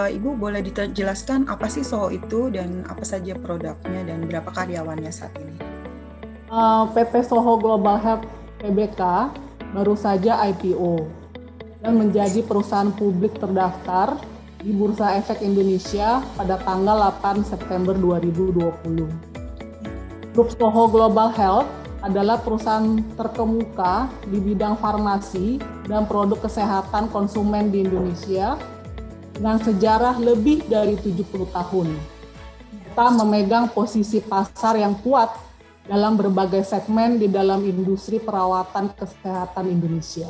Ibu boleh dijelaskan apa sih SOHO itu dan apa saja produknya dan berapa karyawannya saat ini? PT SOHO Global Health Tbk baru saja IPO dan menjadi perusahaan publik terdaftar di Bursa Efek Indonesia pada tanggal 8 September 2020. Grup SOHO Global Health adalah perusahaan terkemuka di bidang farmasi dan produk kesehatan konsumen di Indonesia dengan sejarah lebih dari 70 tahun. Kita memegang posisi pasar yang kuat dalam berbagai segmen di dalam industri perawatan kesehatan Indonesia.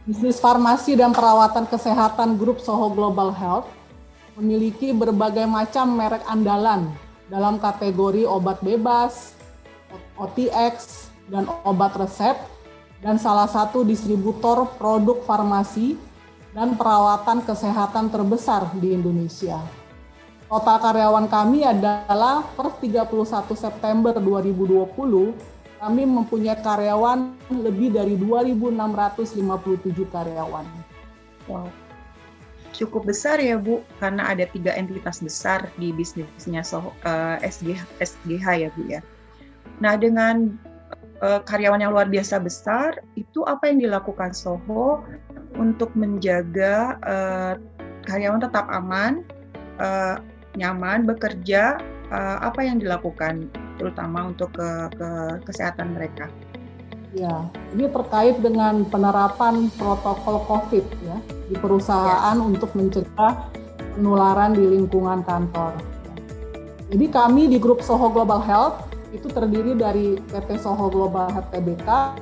Bisnis farmasi dan perawatan kesehatan grup SOHO Global Health memiliki berbagai macam merek andalan dalam kategori obat bebas, OTX, dan obat resep, dan salah satu distributor produk farmasi dan perawatan kesehatan terbesar di Indonesia. Total karyawan kami adalah per 31 September 2020, kami mempunyai karyawan lebih dari 2.657 karyawan. Wow, cukup besar ya Bu, karena ada 3 entitas besar di bisnisnya SGH ya Bu ya. Nah, dengan karyawan yang luar biasa besar, itu apa yang dilakukan SOHO untuk menjaga karyawan tetap aman, nyaman, bekerja, apa yang dilakukan terutama untuk kesehatan mereka? Ya, ini terkait dengan penerapan protokol COVID ya di perusahaan untuk mencegah penularan di lingkungan kantor. Jadi kami di grup SOHO Global Health itu terdiri dari PT SOHO Global Health Tbk,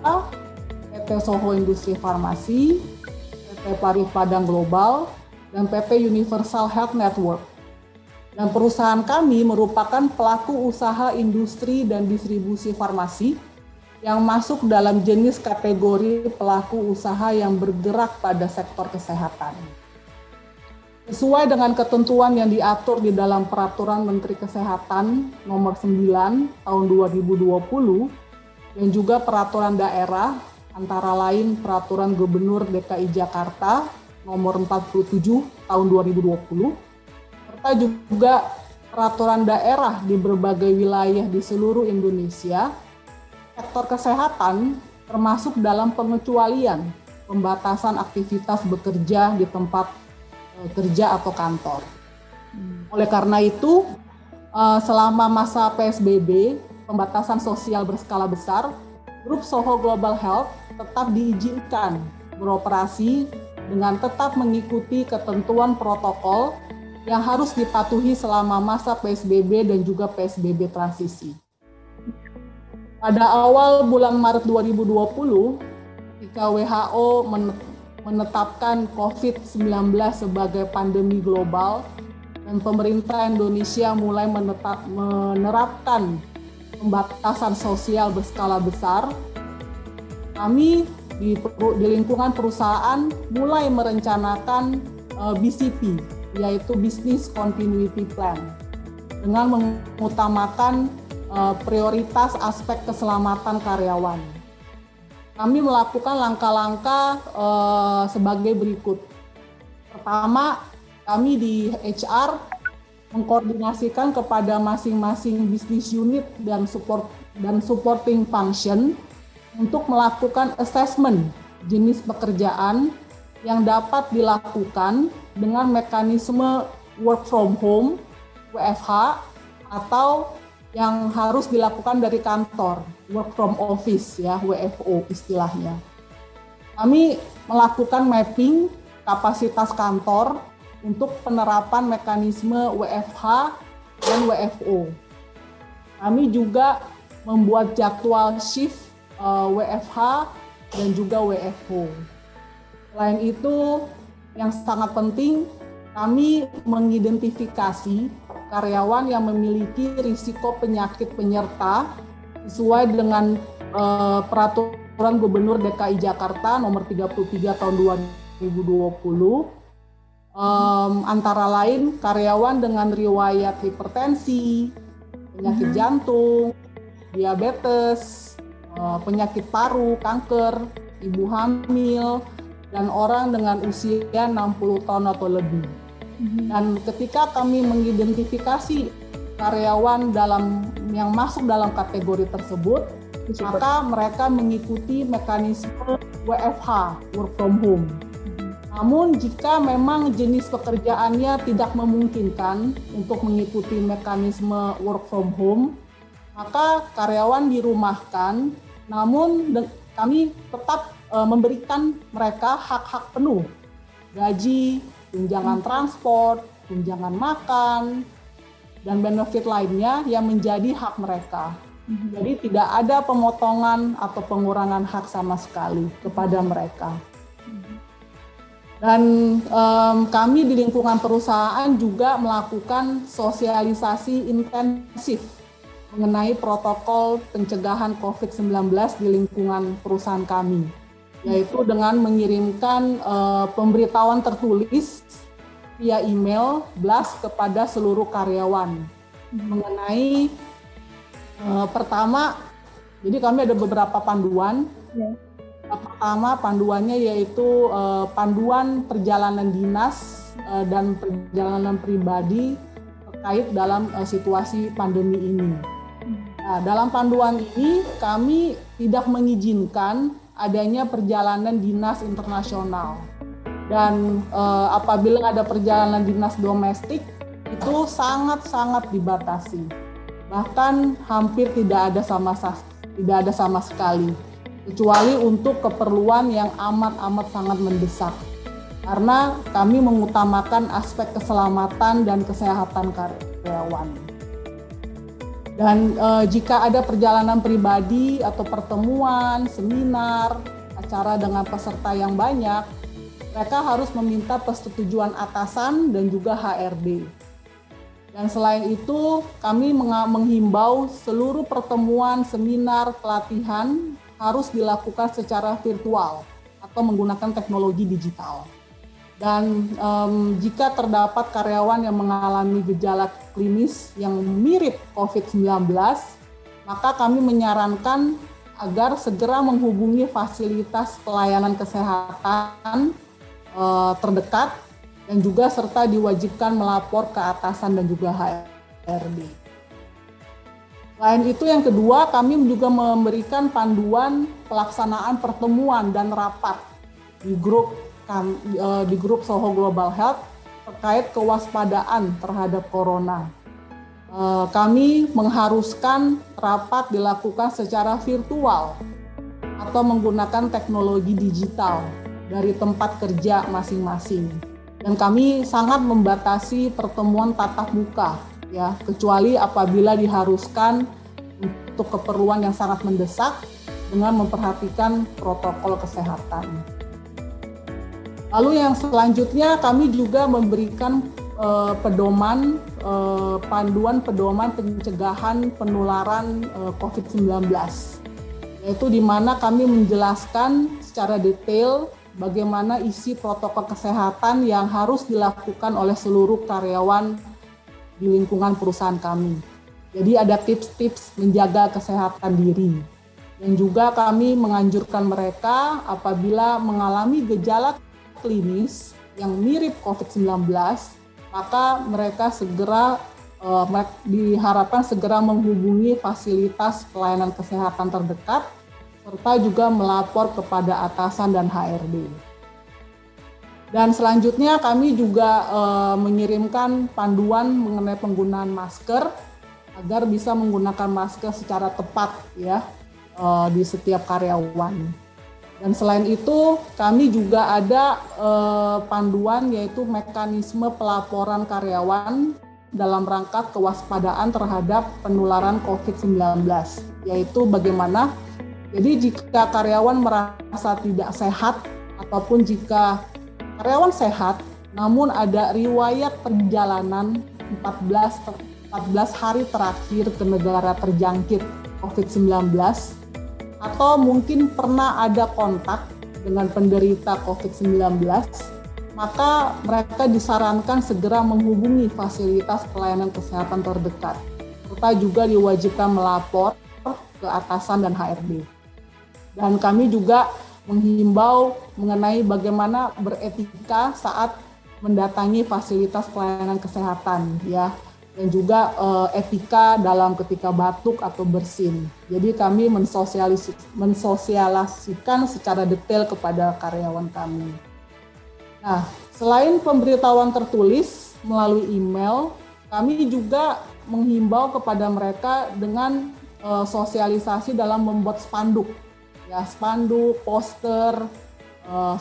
PT SOHO Industri Farmasi, PT Pari Padang Global, dan PT Universal Health Network. Dan perusahaan kami merupakan pelaku usaha industri dan distribusi farmasi yang masuk dalam jenis kategori pelaku usaha yang bergerak pada sektor kesehatan. Sesuai dengan ketentuan yang diatur di dalam Peraturan Menteri Kesehatan Nomor 9 Tahun 2020 dan juga peraturan daerah antara lain Peraturan Gubernur DKI Jakarta Nomor 47 Tahun 2020 serta juga peraturan daerah di berbagai wilayah di seluruh Indonesia, sektor kesehatan termasuk dalam pengecualian pembatasan aktivitas bekerja di tempat kerja atau kantor. Oleh karena itu, selama masa PSBB, pembatasan sosial berskala besar, grup SOHO Global Health tetap diizinkan beroperasi dengan tetap mengikuti ketentuan protokol yang harus dipatuhi selama masa PSBB dan juga PSBB transisi. Pada awal bulan Maret 2020, ketika WHO menetapkan COVID-19 sebagai pandemi global dan pemerintah Indonesia mulai menerapkan pembatasan sosial berskala besar, kami di lingkungan perusahaan mulai merencanakan BCP, yaitu Business Continuity Plan, dengan mengutamakan prioritas aspek keselamatan karyawan. Kami melakukan langkah-langkah sebagai berikut. Pertama, kami di HR mengkoordinasikan kepada masing-masing business unit dan supporting function untuk melakukan assessment jenis pekerjaan yang dapat dilakukan dengan mekanisme work from home, WFH, atau yang harus dilakukan dari kantor, work from office ya, WFO istilahnya. Kami melakukan mapping kapasitas kantor untuk penerapan mekanisme WFH dan WFO. Kami juga membuat jadwal shift WFH dan juga WFO. Selain itu, yang sangat penting, kami mengidentifikasi karyawan yang memiliki risiko penyakit penyerta sesuai dengan Peraturan Gubernur DKI Jakarta Nomor 33 Tahun 2020, antara lain karyawan dengan riwayat hipertensi, penyakit jantung, diabetes, penyakit paru, kanker, ibu hamil, dan orang dengan usia 60 tahun atau lebih. Dan ketika kami mengidentifikasi karyawan yang masuk dalam kategori tersebut, maka mereka mengikuti mekanisme WFH, work from home. Namun jika memang jenis pekerjaannya tidak memungkinkan untuk mengikuti mekanisme work from home, maka karyawan dirumahkan, namun kami tetap memberikan mereka hak-hak penuh, gaji, tunjangan transport, tunjangan makan, dan benefit lainnya yang menjadi hak mereka. Jadi tidak ada pemotongan atau pengurangan hak sama sekali kepada mereka. Dan kami di lingkungan perusahaan juga melakukan sosialisasi intensif mengenai protokol pencegahan COVID-19 di lingkungan perusahaan kami, yaitu dengan mengirimkan pemberitahuan tertulis via email, blast kepada seluruh karyawan mengenai pertama, jadi kami ada beberapa panduan. Pertama, panduannya yaitu panduan perjalanan dinas dan perjalanan pribadi terkait dalam situasi pandemi ini. Nah, dalam panduan ini kami tidak mengizinkan adanya perjalanan dinas internasional. Dan apabila ada perjalanan dinas domestik, itu sangat-sangat dibatasi. Bahkan hampir tidak ada sama sekali, kecuali untuk keperluan yang amat sangat mendesak. Karena kami mengutamakan aspek keselamatan dan kesehatan karyawan. Dan jika ada perjalanan pribadi atau pertemuan, seminar, acara dengan peserta yang banyak, mereka harus meminta persetujuan atasan dan juga HRD. Dan selain itu, kami menghimbau seluruh pertemuan, seminar, pelatihan harus dilakukan secara virtual atau menggunakan teknologi digital. Dan jika terdapat karyawan yang mengalami gejala klinis yang mirip COVID-19, maka kami menyarankan agar segera menghubungi fasilitas pelayanan kesehatan terdekat dan juga serta diwajibkan melapor ke atasan dan juga HRD. Selain itu, yang kedua, kami juga memberikan panduan pelaksanaan pertemuan dan rapat di grup Soho Global Health terkait kewaspadaan terhadap corona. Kami mengharuskan rapat dilakukan secara virtual atau menggunakan teknologi digital dari tempat kerja masing-masing. Dan kami sangat membatasi pertemuan tatap muka, ya, kecuali apabila diharuskan untuk keperluan yang sangat mendesak dengan memperhatikan protokol kesehatan. Lalu yang selanjutnya kami juga memberikan panduan pedoman pencegahan penularan COVID-19, yaitu di mana kami menjelaskan secara detail bagaimana isi protokol kesehatan yang harus dilakukan oleh seluruh karyawan di lingkungan perusahaan kami. Jadi ada tips-tips menjaga kesehatan diri. Dan juga kami menganjurkan mereka apabila mengalami gejala klinis yang mirip COVID-19, maka mereka diharapkan segera menghubungi fasilitas pelayanan kesehatan terdekat serta juga melapor kepada atasan dan HRD. Dan selanjutnya kami juga mengirimkan panduan mengenai penggunaan masker agar bisa menggunakan masker secara tepat, ya, di setiap karyawan. Dan selain itu kami juga ada panduan yaitu mekanisme pelaporan karyawan dalam rangka kewaspadaan terhadap penularan COVID-19, yaitu bagaimana. Jadi jika karyawan merasa tidak sehat ataupun jika karyawan sehat namun ada riwayat perjalanan 14 hari terakhir ke negara terjangkit COVID-19 atau mungkin pernah ada kontak dengan penderita COVID-19, maka mereka disarankan segera menghubungi fasilitas pelayanan kesehatan terdekat serta juga diwajibkan melapor ke atasan dan HRD. Dan kami juga menghimbau mengenai bagaimana beretika saat mendatangi fasilitas pelayanan kesehatan ya, dan juga etika dalam ketika batuk atau bersin. Jadi kami mensosialisasikan secara detail kepada karyawan kami. Nah, selain pemberitahuan tertulis melalui email, kami juga menghimbau kepada mereka dengan sosialisasi dalam membuat spanduk, ya, spanduk, poster,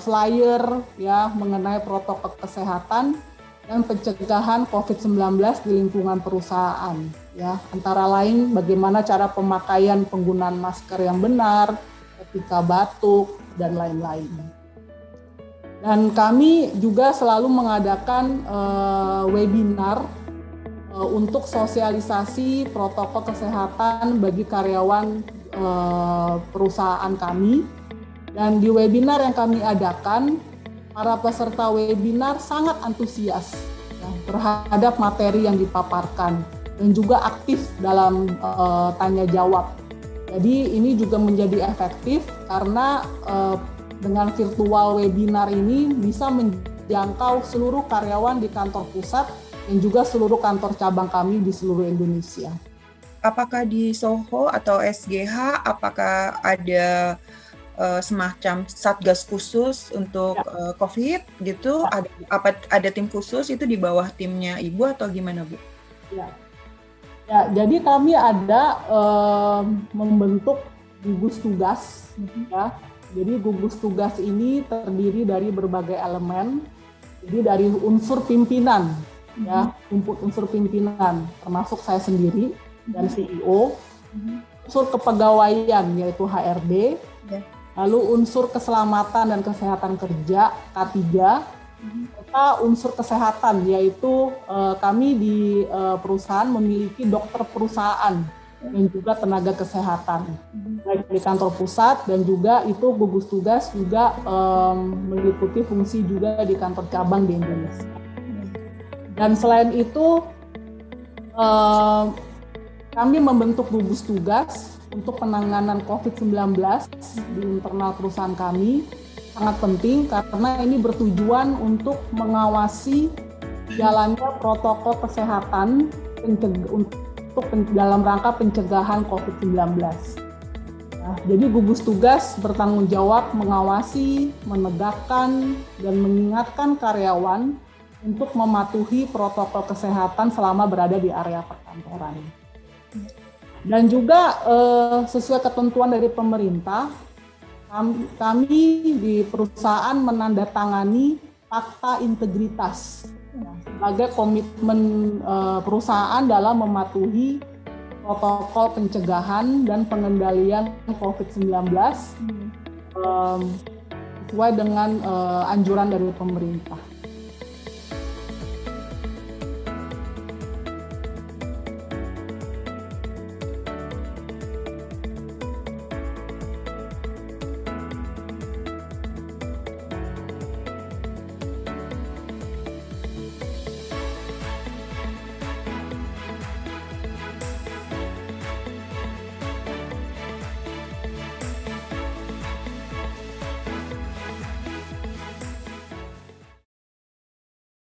flyer, ya, mengenai protokol kesehatan dan pencegahan COVID-19 di lingkungan perusahaan, ya, antara lain bagaimana cara pemakaian penggunaan masker yang benar, etika batuk, dan lain-lain. Dan kami juga selalu mengadakan webinar untuk sosialisasi protokol kesehatan bagi karyawan perusahaan kami. Dan di webinar yang kami adakan, para peserta webinar sangat antusias ya, terhadap materi yang dipaparkan dan juga aktif dalam tanya jawab. Jadi ini juga menjadi efektif karena dengan virtual webinar ini bisa menjangkau seluruh karyawan di kantor pusat dan juga seluruh kantor cabang kami di seluruh Indonesia. Apakah di Soho atau SGH, apakah ada semacam satgas khusus untuk COVID gitu? Ada tim khusus itu di bawah timnya Ibu atau gimana, Bu? Ya, jadi kami ada membentuk gugus tugas, ya. Jadi gugus tugas ini terdiri dari berbagai elemen, jadi dari unsur pimpinan, ya, unsur pimpinan, termasuk saya sendiri dan CEO, unsur kepegawaian yaitu HRD, lalu unsur keselamatan dan kesehatan kerja K3, serta unsur kesehatan yaitu kami di perusahaan memiliki dokter perusahaan dan juga tenaga kesehatan baik di kantor pusat, dan juga itu gugus tugas juga meliputi fungsi juga di kantor cabang di Indonesia. Dan selain itu kami membentuk gugus tugas untuk penanganan COVID-19 di internal perusahaan kami. Sangat penting karena ini bertujuan untuk mengawasi jalannya protokol kesehatan dalam rangka pencegahan COVID-19. Nah, jadi gugus tugas bertanggung jawab mengawasi, menegakkan, dan mengingatkan karyawan untuk mematuhi protokol kesehatan selama berada di area perkantoran. Dan juga sesuai ketentuan dari pemerintah, kami di perusahaan menandatangani fakta integritas sebagai komitmen perusahaan dalam mematuhi protokol pencegahan dan pengendalian COVID-19 sesuai dengan anjuran dari pemerintah.